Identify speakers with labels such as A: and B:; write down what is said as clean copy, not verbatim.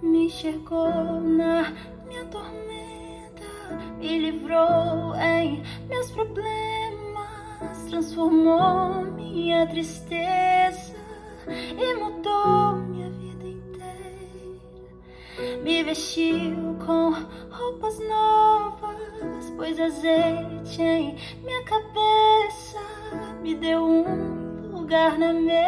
A: me enxergou na minha tormenta, me livrou em meus problemas, transformou minha tristeza e mudou minha vida inteira. Me vestiu com roupas novas, pôs azeite em minha cabeça, me deu um lugar na mesa